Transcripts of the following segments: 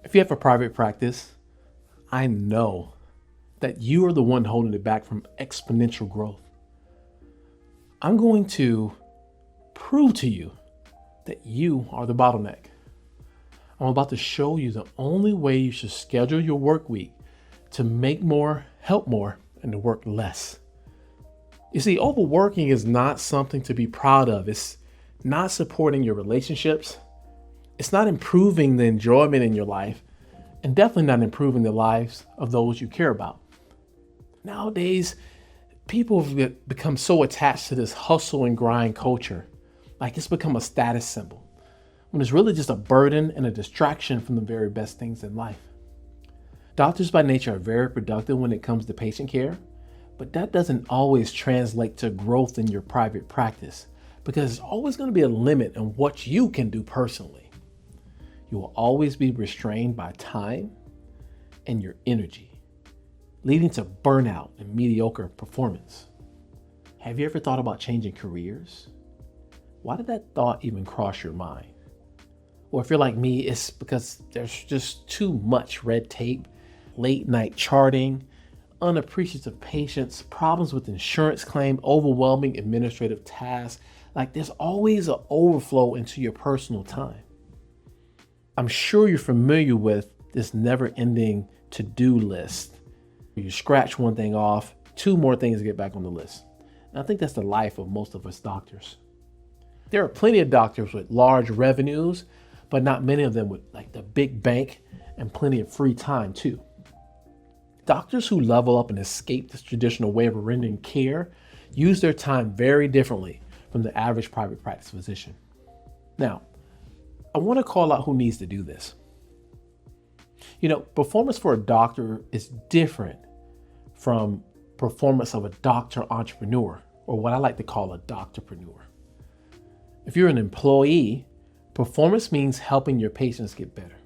If you have a private practice, I know that you are the one holding it back from exponential growth. I'm going to prove to you that you are the bottleneck. I'm about to show you the only way you should schedule your work week to make more, help more, and to work less. You see, overworking is not something to be proud of. It's not supporting your relationships. It's not improving the enjoyment in your life, and definitely not improving the lives of those you care about. Nowadays, people have become so attached to this hustle and grind culture, like it's become a status symbol, when it's really just a burden and a distraction from the very best things in life. Doctors by nature are very productive when it comes to patient care, but that doesn't always translate to growth in your private practice, because there's always going to be a limit on what you can do personally. You will always be restrained by time and your energy, leading to burnout and mediocre performance. Have you ever thought about changing careers? Why did that thought even cross your mind? Or if you're like me, it's because there's just too much red tape, late night charting, unappreciative patients, problems with insurance claim, overwhelming administrative tasks. Like there's always an overflow into your personal time. I'm sure you're familiar with this never-ending to-do list. You scratch one thing off, two more things to get back on the list. And I think that's the life of most of us doctors. There are plenty of doctors with large revenues, but not many of them with like the big bank and plenty of free time too. Doctors who level up and escape this traditional way of rendering care use their time very differently from the average private practice physician. Now, I want to call out who needs to do this. Performance for a doctor is different from performance of a doctor entrepreneur, or what I like to call a doctorpreneur. If you're an employee, performance means helping your patients get better.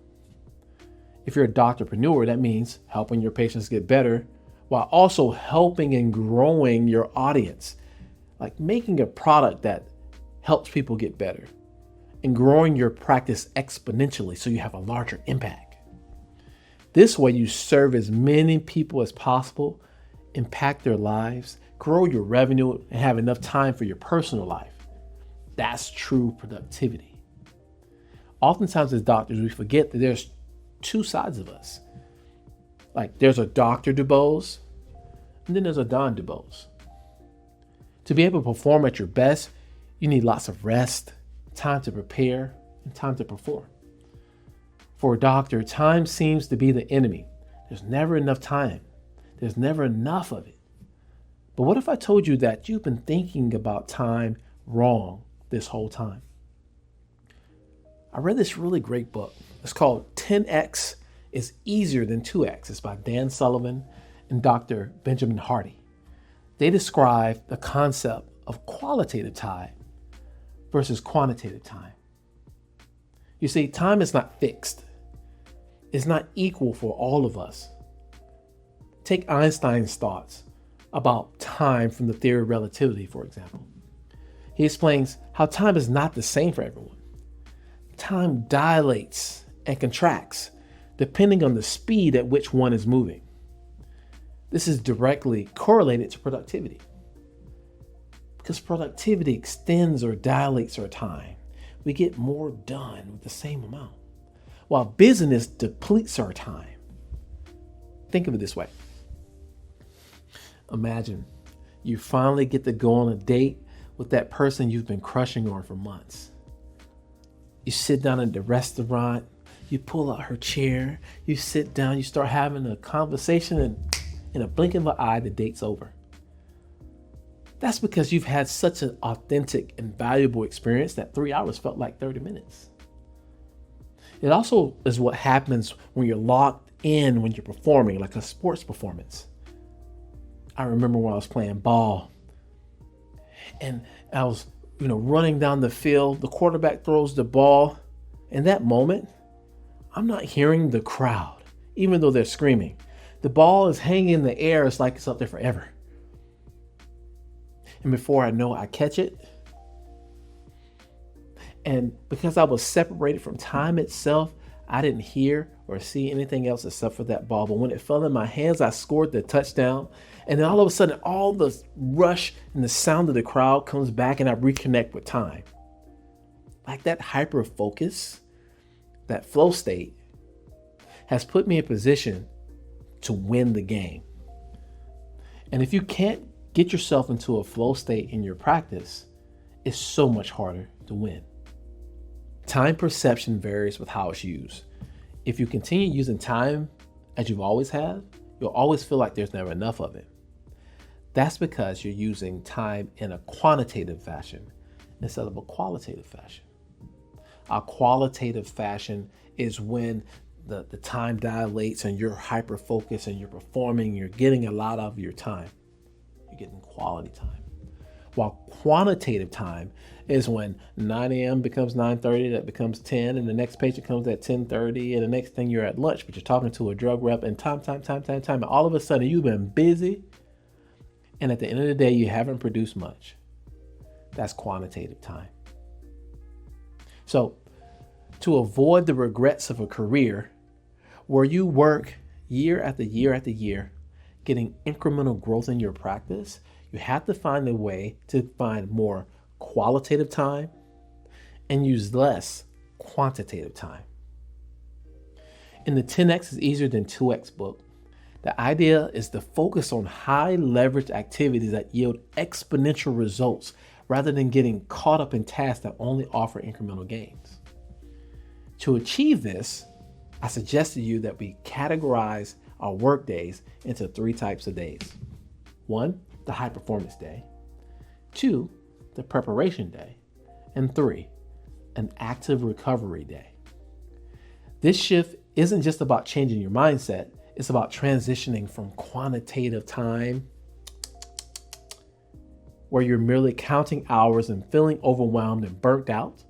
If you're a doctorpreneur, that means helping your patients get better while also helping and growing your audience, like making a product that helps people get better and growing your practice exponentially so you have a larger impact. This way you serve as many people as possible, impact their lives, grow your revenue, and have enough time for your personal life. That's true productivity. Oftentimes as doctors, we forget that there's two sides of us. Like there's a Dr. DuBose, and then there's a Don DuBose. To be able to perform at your best, you need lots of rest, time to prepare, and time to perform. For a doctor, time seems to be the enemy. There's never enough time. There's never enough of it. But what if I told you that you've been thinking about time wrong this whole time? I read this really great book. It's called 10X is Easier Than 2X. It's by Dan Sullivan and Dr. Benjamin Hardy. They describe the concept of qualitative time versus quantitative time. You see, time is not fixed. It's not equal for all of us. Take Einstein's thoughts about time from the theory of relativity, for example. He explains how time is not the same for everyone. Time dilates and contracts depending on the speed at which one is moving. This is directly correlated to productivity, because productivity extends or dilates our time. We get more done with the same amount, while busyness depletes our time. Think of it this way. Imagine you finally get to go on a date with that person you've been crushing on for months. You sit down at the restaurant, you pull out her chair, you sit down, you start having a conversation, and in a blink of an eye, the date's over. That's because you've had such an authentic and valuable experience that 3 hours felt like 30 minutes. It also is what happens when you're locked in when you're performing, like a sports performance. I remember when I was playing ball and I was, running down the field, the quarterback throws the ball. In that moment, I'm not hearing the crowd, even though they're screaming. The ball is hanging in the air. It's like it's up there forever. And before I know it, I catch it. And because I was separated from time itself, I didn't hear or see anything else except for that ball. But when it fell in my hands, I scored the touchdown. And then all of a sudden, all the rush and the sound of the crowd comes back and I reconnect with time. Like that hyper focus, that flow state has put me in position to win the game. And if you can't get yourself into a flow state in your practice, it's so much harder to win. Time perception varies with how it's used. If you continue using time as you've always had, you'll always feel like there's never enough of it. That's because you're using time in a quantitative fashion instead of a qualitative fashion. A qualitative fashion is when the time dilates and you're hyper focused and you're performing, you're getting a lot of your time. You're getting quality time. While quantitative time is when 9 a.m. becomes 9:30, that becomes 10, and the next patient comes at 10:30, and the next thing you're at lunch, but you're talking to a drug rep, and time, and all of a sudden you've been busy, and at the end of the day, you haven't produced much. That's quantitative time. So, to avoid the regrets of a career where you work year after year after year, getting incremental growth in your practice, you have to find a way to find more qualitative time and use less quantitative time. In the 10x is easier than 2x book, the idea is to focus on high leverage activities that yield exponential results rather than getting caught up in tasks that only offer incremental gains. To achieve this, I suggest to you that we categorize our work days into 3 types of days. 1, the high performance day. 2, the preparation day. And 3, an active recovery day. This shift isn't just about changing your mindset, it's about transitioning from quantitative time, where you're merely counting hours and feeling overwhelmed and burnt out,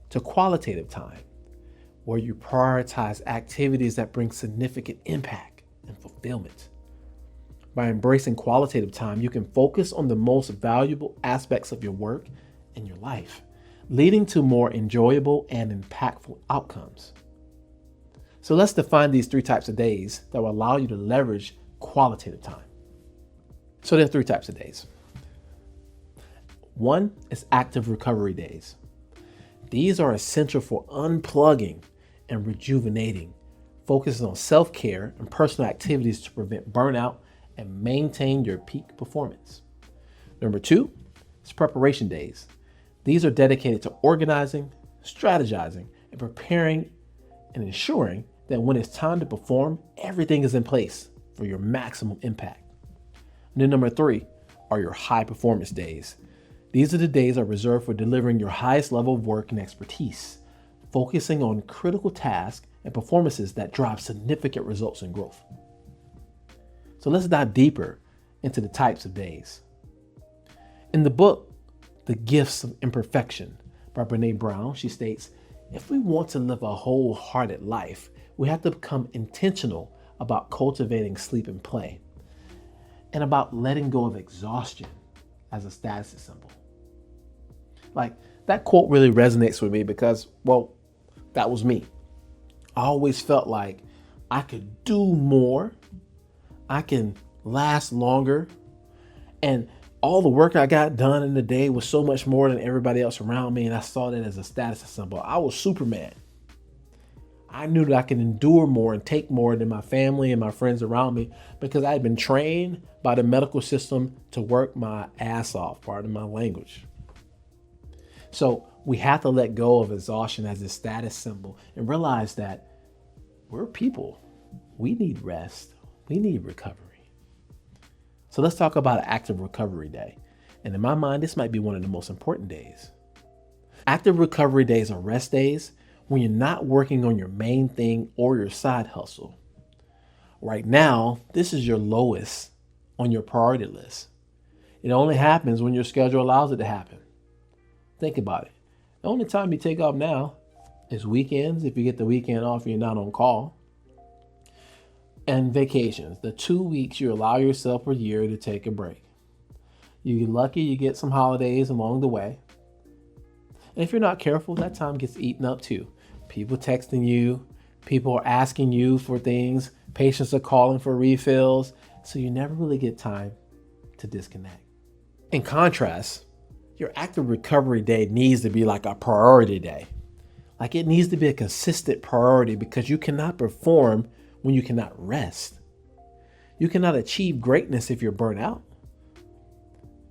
to qualitative time, where you prioritize activities that bring significant impact and fulfillment. By embracing qualitative time, you can focus on the most valuable aspects of your work and your life, leading to more enjoyable and impactful outcomes. So let's define these 3 types of days that will allow you to leverage qualitative time. So there are 3 types of days. 1 is active recovery days. These are essential for unplugging and rejuvenating, focusing on self-care and personal activities to prevent burnout and maintain your peak performance. Number 2 is preparation days. These are dedicated to organizing, strategizing, and preparing and ensuring that when it's time to perform, everything is in place for your maximum impact. And then number 3 are your high performance days. These are the days that are reserved for delivering your highest level of work and expertise, focusing on critical tasks and performances that drive significant results and growth. So let's dive deeper into the types of days. In the book, The Gifts of Imperfection by Brené Brown, she states, if we want to live a wholehearted life, we have to become intentional about cultivating sleep and play, and about letting go of exhaustion as a status symbol. Like, that quote really resonates with me because, well, that was me. I always felt like I could do more, I can last longer, and all the work I got done in the day was so much more than everybody else around me, and I saw that as a status symbol. I was Superman. I knew that I could endure more and take more than my family and my friends around me because I had been trained by the medical system to work my ass off, pardon my language. So we have to let go of exhaustion as a status symbol and realize that we're people. We need rest. We need recovery. So let's talk about an active recovery day. And in my mind, this might be one of the most important days. Active recovery days are rest days when you're not working on your main thing or your side hustle. Right now, this is your lowest on your priority list. It only happens when your schedule allows it to happen. Think about it. The only time you take off now is weekends, if you get the weekend off and you're not on call. And vacations, the 2 weeks you allow yourself per year to take a break. You get lucky, you get some holidays along the way. And if you're not careful, that time gets eaten up too. People texting you, People are asking you for things. Patients are calling for refills. So you never really get time to disconnect. In contrast, your active recovery day needs to be like a priority day. Like it needs to be a consistent priority because you cannot perform when you cannot rest. You cannot achieve greatness if you're burnt out.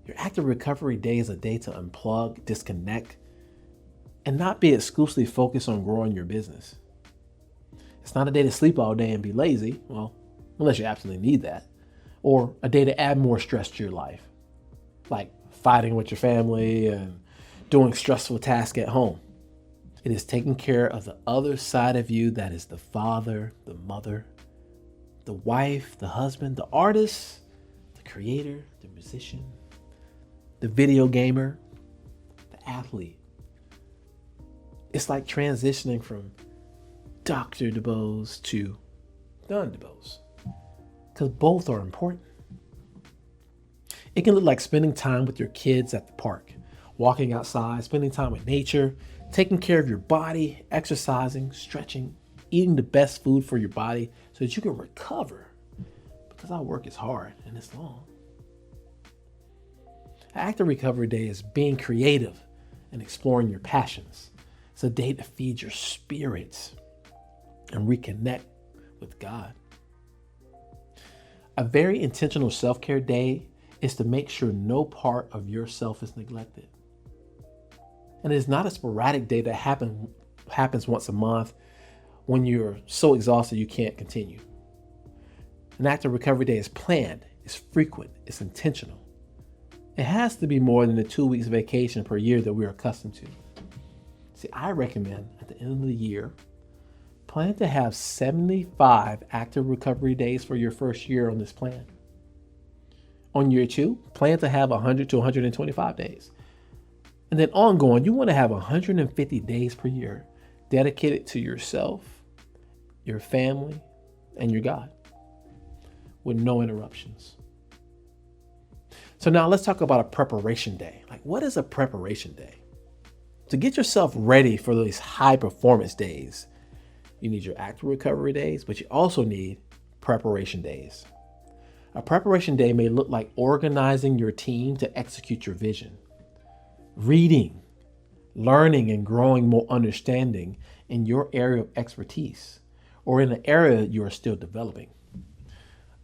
Your active recovery day is a day to unplug, disconnect, and not be exclusively focused on growing your business. It's not a day to sleep all day and be lazy, well, unless you absolutely need that, or a day to add more stress to your life, like fighting with your family and doing stressful tasks at home. It is taking care of the other side of you that is the father, the mother, the wife, the husband, the artist, the creator, the musician, the video gamer, the athlete. It's like transitioning from Dr. DeBose to Don DeBose, because both are important. It can look like spending time with your kids at the park, walking outside, spending time with nature, taking care of your body, exercising, stretching, eating the best food for your body so that you can recover, because our work is hard and it's long. An active recovery day is being creative and exploring your passions. It's a day to feed your spirits and reconnect with God. A very intentional self-care day is to make sure no part of yourself is neglected. And it is not a sporadic day that happens once a month when you're so exhausted you can't continue. An active recovery day is planned, it's frequent, it's intentional. It has to be more than the 2 weeks vacation per year that we're accustomed to. See, I recommend at the end of the year, plan to have 75 active recovery days for your first year on this plan. On year 2, plan to have 100 to 125 days. And then ongoing, you want to have 150 days per year dedicated to yourself, your family, and your God with no interruptions. So now let's talk about a preparation day. Like, what is a preparation day? To get yourself ready for these high performance days, you need your active recovery days, but you also need preparation days. A preparation day may look like organizing your team to execute your vision, reading, learning, and growing more understanding in your area of expertise or in an area you are still developing.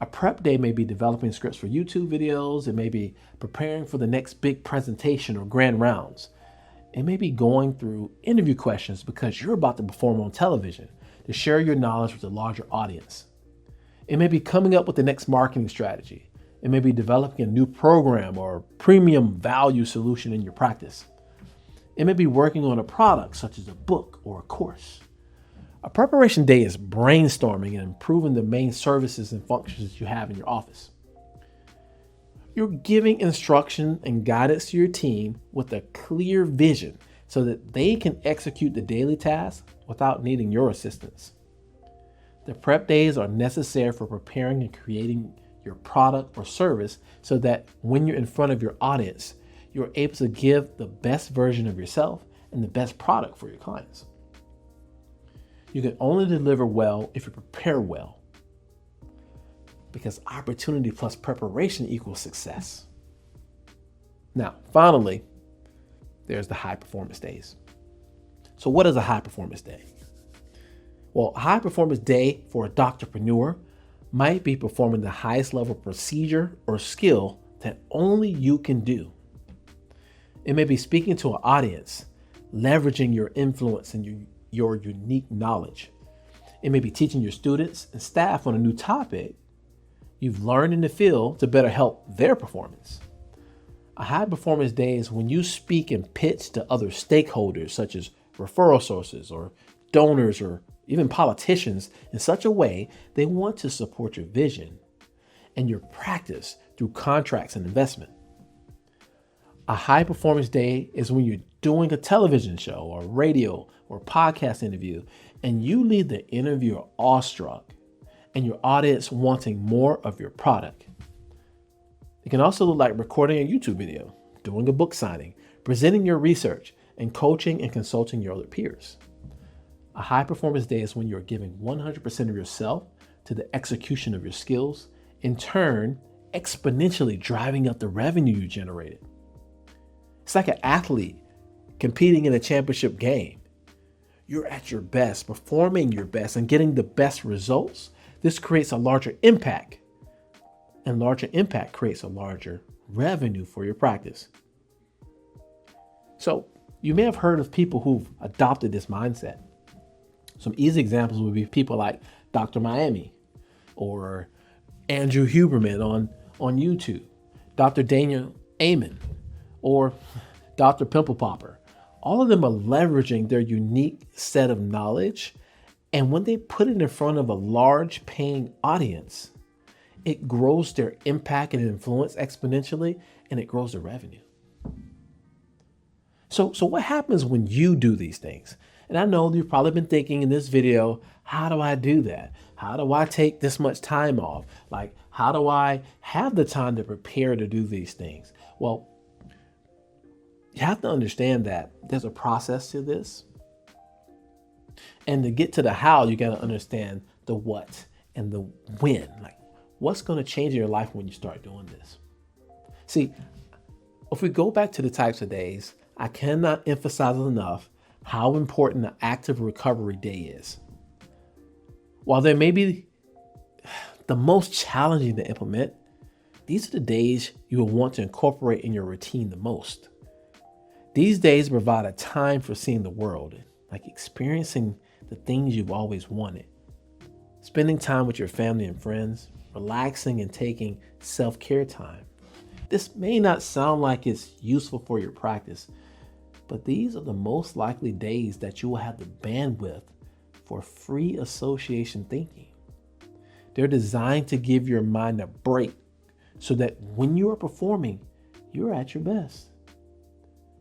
A prep day may be developing scripts for YouTube videos. It may be preparing for the next big presentation or grand rounds. It may be going through interview questions because you're about to perform on television to share your knowledge with a larger audience. It may be coming up with the next marketing strategy. It may be developing a new program or premium value solution in your practice. It may be working on a product such as a book or a course. A preparation day is brainstorming and improving the main services and functions you have in your office. You're giving instruction and guidance to your team with a clear vision so that they can execute the daily tasks without needing your assistance. The prep days are necessary for preparing and creating your product or service so that when you're in front of your audience, you're able to give the best version of yourself and the best product for your clients. You can only deliver well if you prepare well, because opportunity plus preparation equals success. Now, finally, there's the high performance days. So what is a high performance day? Well, a high performance day for a doctorpreneur might be performing the highest level procedure or skill that only you can do. It may be speaking to an audience, leveraging your influence and your unique knowledge. It may be teaching your students and staff on a new topic you've learned in the field to better help their performance. A high performance day is when you speak and pitch to other stakeholders such as referral sources or donors or even politicians in such a way they want to support your vision and your practice through contracts and investment. A high performance day is when you're doing a television show or radio or podcast interview and you leave the interviewer awestruck and your audience wanting more of your product. It can also look like recording a YouTube video, doing a book signing, presenting your research, and coaching and consulting your other peers. A high performance day is when you're giving 100% of yourself to the execution of your skills, in turn, exponentially driving up the revenue you generated. It's like an athlete competing in a championship game. You're at your best, performing your best, and getting the best results. This creates a larger impact, and larger impact creates a larger revenue for your practice. So you may have heard of people who've adopted this mindset. Some easy examples would be people like Dr. Miami or Andrew Huberman on YouTube, Dr. Daniel Amen, or Dr. Pimple Popper. All of them are leveraging their unique set of knowledge, and when they put it in front of a large paying audience, it grows their impact and influence exponentially, and it grows their revenue. So what happens when you do these things? And I know you've probably been thinking in this video, how do I do that? How do I take this much time off? Like, how do I have the time to prepare to do these things? Well, you have to understand that there's a process to this. And to get to the how, you got to understand the what and the when. Like, what's going to change in your life when you start doing this? See, if we go back to the types of days, I cannot emphasize enough how important the active recovery day is. While they may be the most challenging to implement, these are the days you will want to incorporate in your routine the most. These days provide a time for seeing the world, like experiencing the things you've always wanted, spending time with your family and friends, relaxing and taking self-care time. This may not sound like it's useful for your practice, but these are the most likely days that you will have the bandwidth for free association thinking. They're designed to give your mind a break so that when you are performing, you're at your best.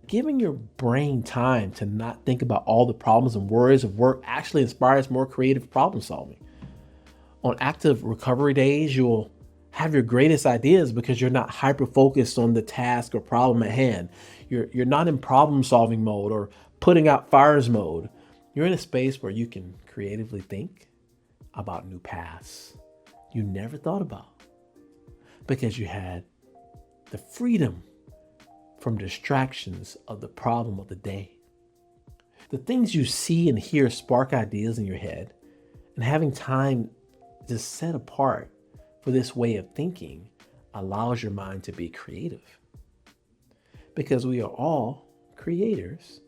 Giving your brain time to not think about all the problems and worries of work actually inspires more creative problem solving. On active recovery days, you'll have your greatest ideas because you're not hyper-focused on the task or problem at hand. You're not in problem-solving mode or putting out fires mode. You're in a space where you can creatively think about new paths you never thought about because you had the freedom from distractions of the problem of the day. The things you see and hear spark ideas in your head, and having time to set apart for this way of thinking allows your mind to be creative. Because we are all creators,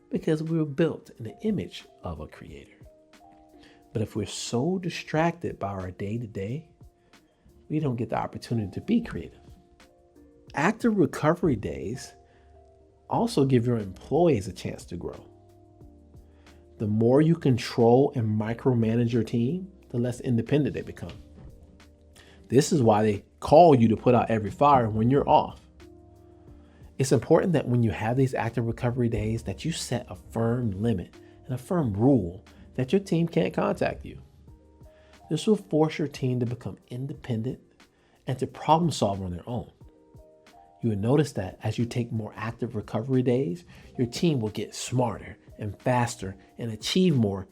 because we were built in the image of a creator. But if we're so distracted by our day-to-day, we don't get the opportunity to be creative. Active recovery days also give your employees a chance to grow. The more you control and micromanage your team, the less independent they become. This is why they call you to put out every fire when you're off. It's important that when you have these active recovery days that you set a firm limit and a firm rule that your team can't contact you. This will force your team to become independent and to problem solve on their own. You will notice that as you take more active recovery days, your team will get smarter and faster and achieve more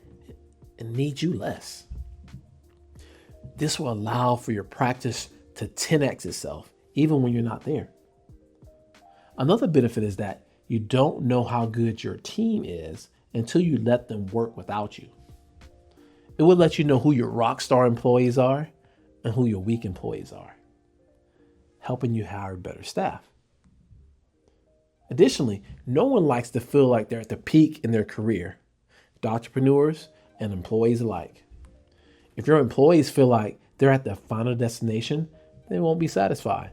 and need you less. This will allow for your practice to 10x itself, even when you're not there. Another benefit is that you don't know how good your team is until you let them work without you. It will let you know who your rock star employees are and who your weak employees are, helping you hire better staff. Additionally, no one likes to feel like they're at the peak in their career, entrepreneurs and employees alike. If your employees feel like they're at the final destination, they won't be satisfied.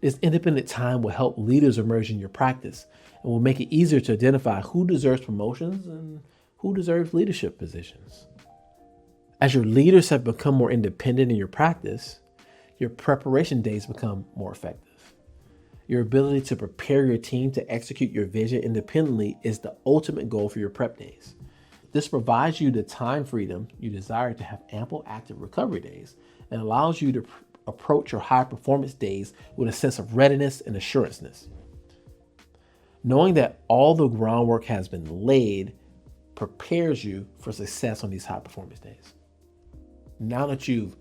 This independent time will help leaders emerge in your practice and will make it easier to identify who deserves promotions and who deserves leadership positions. As your leaders have become more independent in your practice, your preparation days become more effective. Your ability to prepare your team to execute your vision independently is the ultimate goal for your prep days. This provides you the time freedom you desire to have ample active recovery days and allows you to approach your high performance days with a sense of readiness and assuranceness. Knowing that all the groundwork has been laid prepares you for success on these high performance days. Now that you've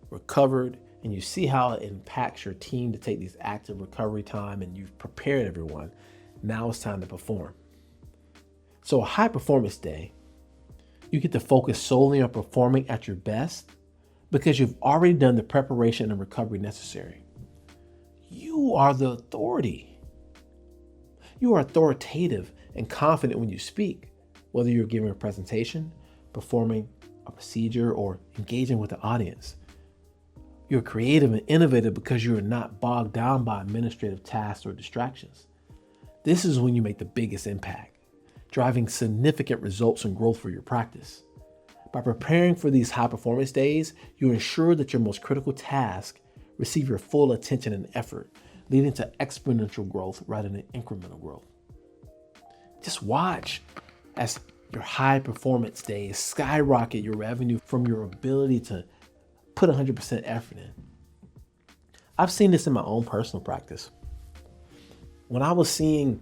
recovered and you see how it impacts your team to take these active recovery time and you've prepared everyone, now it's time to perform. So a high performance day, you get to focus solely on performing at your best because you've already done the preparation and recovery necessary. You are the authority. You are authoritative and confident when you speak, whether you're giving a presentation, performing a procedure, or engaging with the audience. You're creative and innovative because you are not bogged down by administrative tasks or distractions. This is when you make the biggest impact, driving significant results and growth for your practice. By preparing for these high performance days, you ensure that your most critical tasks receive your full attention and effort, leading to exponential growth rather than incremental growth. Just watch as your high performance days skyrocket your revenue from your ability to put 100% effort in. I've seen this in my own personal practice. When I was seeing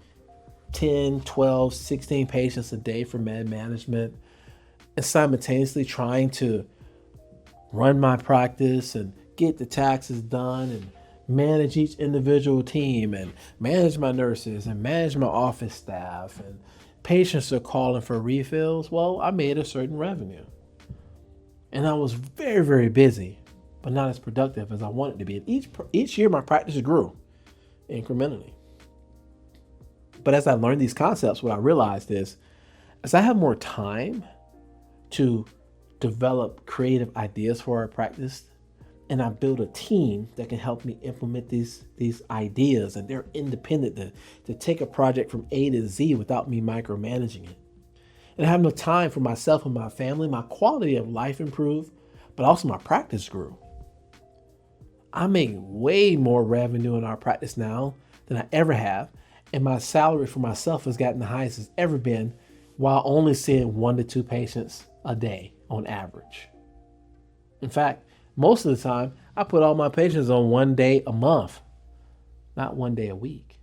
10, 12, 16 patients a day for med management and simultaneously trying to run my practice and get the taxes done and manage each individual team and manage my nurses and manage my office staff and patients are calling for refills, well, I made a certain revenue. And I was very, very busy, but not as productive as I wanted to be. And each year my practice grew incrementally. But as I learned these concepts, what I realized is as I have more time to develop creative ideas for our practice, and I build a team that can help me implement these ideas, and they're independent to take a project from A to Z without me micromanaging it. And I have no time for myself and my family. My quality of life improved, but also my practice grew. I make way more revenue in our practice now than I ever have, and my salary for myself has gotten the highest it's ever been while only seeing 1 to 2 patients a day on average. In fact, most of the time, I put all my patients on 1 day a month, not 1 day a week.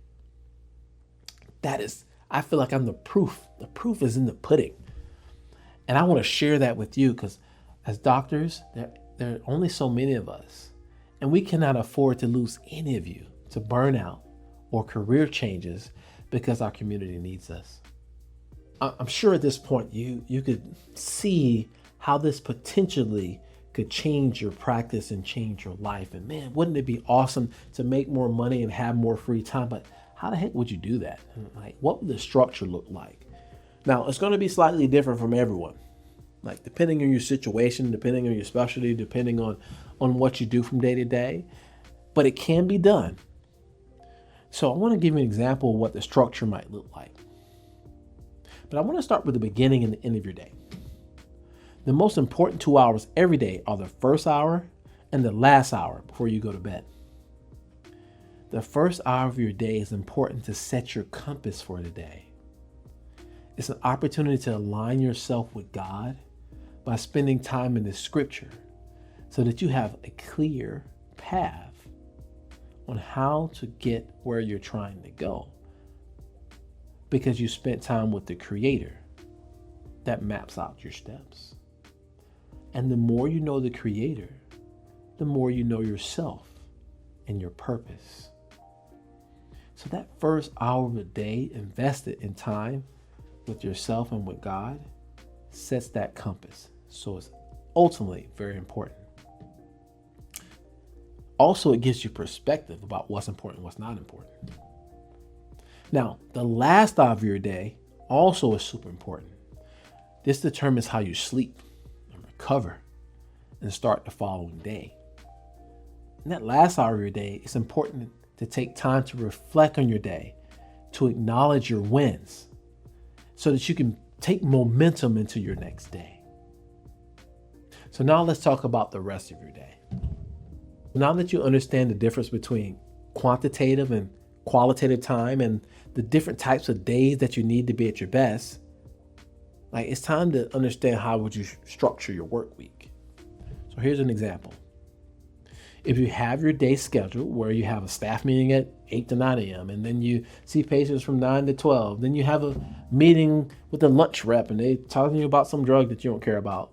I feel like I'm the proof. The proof is in the pudding. And I want to share that with you because as doctors, there are only so many of us. And we cannot afford to lose any of you to burnout or career changes because our community needs us. I'm sure at this point you could see how this potentially could change your practice and change your life. And man, wouldn't it be awesome to make more money and have more free time? But how the heck would you do that? Like, what would the structure look like? Now, it's going to be slightly different from everyone. Like, depending on your situation, depending on your specialty, depending on what you do from day to day, but it can be done. So I want to give you an example of what the structure might look like. But I want to start with the beginning and the end of your day. The most important 2 hours every day are the first hour and the last hour before you go to bed. The first hour of your day is important to set your compass for the day. It's an opportunity to align yourself with God by spending time in the scripture so that you have a clear path on how to get where you're trying to go because you spent time with the Creator that maps out your steps. And the more you know the Creator, the more you know yourself and your purpose. So that first hour of the day invested in time with yourself and with God sets that compass. So it's ultimately very important. Also, it gives you perspective about what's important and what's not important. Now, the last hour of your day also is super important. This determines how you sleep, recover, and start the following day. In that last hour of your day, it's important to take time to reflect on your day, to acknowledge your wins, so that you can take momentum into your next day. So now let's talk about the rest of your day. Now that you understand the difference between quantitative and qualitative time and the different types of days that you need to be at your best, like it's time to understand how would you structure your work week. So here's an example. If you have your day scheduled where you have a staff meeting at 8 to 9 a.m. and then you see patients from 9 to 12, then you have a meeting with the lunch rep and they talking to you about some drug that you don't care about.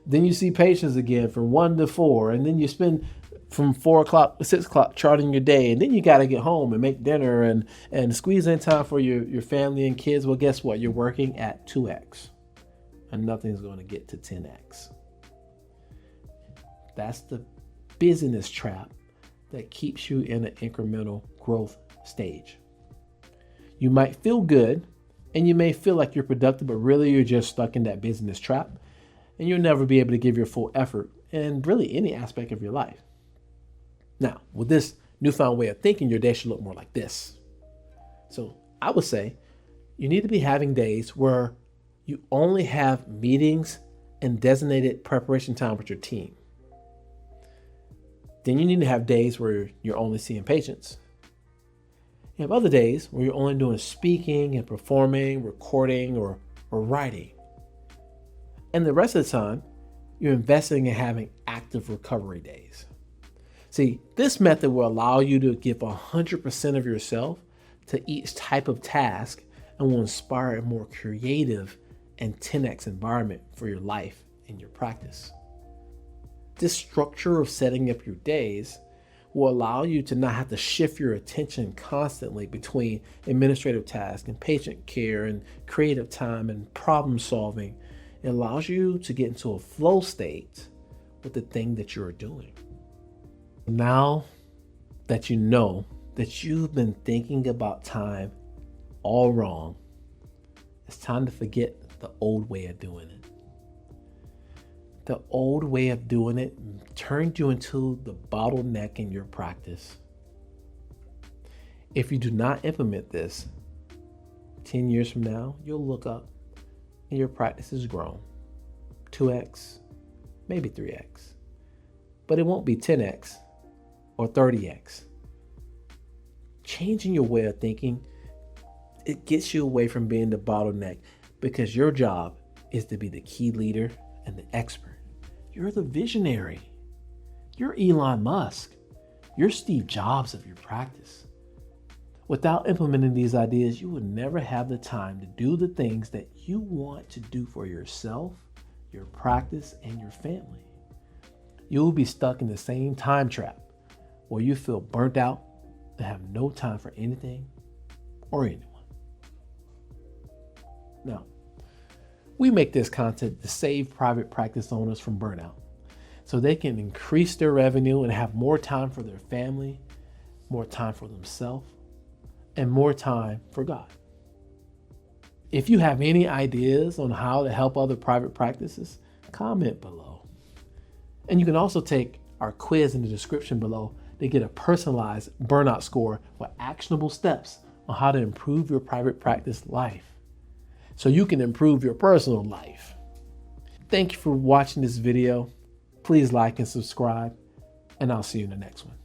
Then you see patients again from 1 to 4, and then you spend from 4 o'clock to 6 o'clock charting your day, and then you got to get home and make dinner and squeeze in time for your family and kids. Well, guess what? You're working at 2x and nothing's going to get to 10x. That's the busyness trap that keeps you in an incremental growth stage. You might feel good and you may feel like you're productive, but really you're just stuck in that busyness trap, and you'll never be able to give your full effort in really any aspect of your life. Now, with this newfound way of thinking, your day should look more like this. So I would say you need to be having days where you only have meetings and designated preparation time with your team. Then you need to have days where you're only seeing patients. You have other days where you're only doing speaking and performing, recording, or writing. And the rest of the time, you're investing in having active recovery days. See, this method will allow you to give 100% of yourself to each type of task and will inspire a more creative and 10x environment for your life and your practice. This structure of setting up your days will allow you to not have to shift your attention constantly between administrative tasks and patient care and creative time and problem solving. It allows you to get into a flow state with the thing that you're doing. Now that you know that you've been thinking about time all wrong, it's time to forget the old way of doing it. The old way of doing it turned you into the bottleneck in your practice. If you do not implement this, 10 years from now, you'll look up and your practice has grown 2x, maybe 3x, but it won't be 10x or 30x. Changing your way of thinking, it gets you away from being the bottleneck, because your job is to be the key leader and the expert. You're the visionary. You're Elon Musk. You're Steve Jobs of your practice. Without implementing these ideas, you will never have the time to do the things that you want to do for yourself, your practice, and your family. You will be stuck in the same time trap where you feel burnt out and have no time for anything or anyone. Now, we make this content to save private practice owners from burnout so they can increase their revenue and have more time for their family, more time for themselves, and more time for God. If you have any ideas on how to help other private practices, comment below. And you can also take our quiz in the description below to get a personalized burnout score with actionable steps on how to improve your private practice life so you can improve your personal life. Thank you for watching this video. Please like and subscribe, and I'll see you in the next one.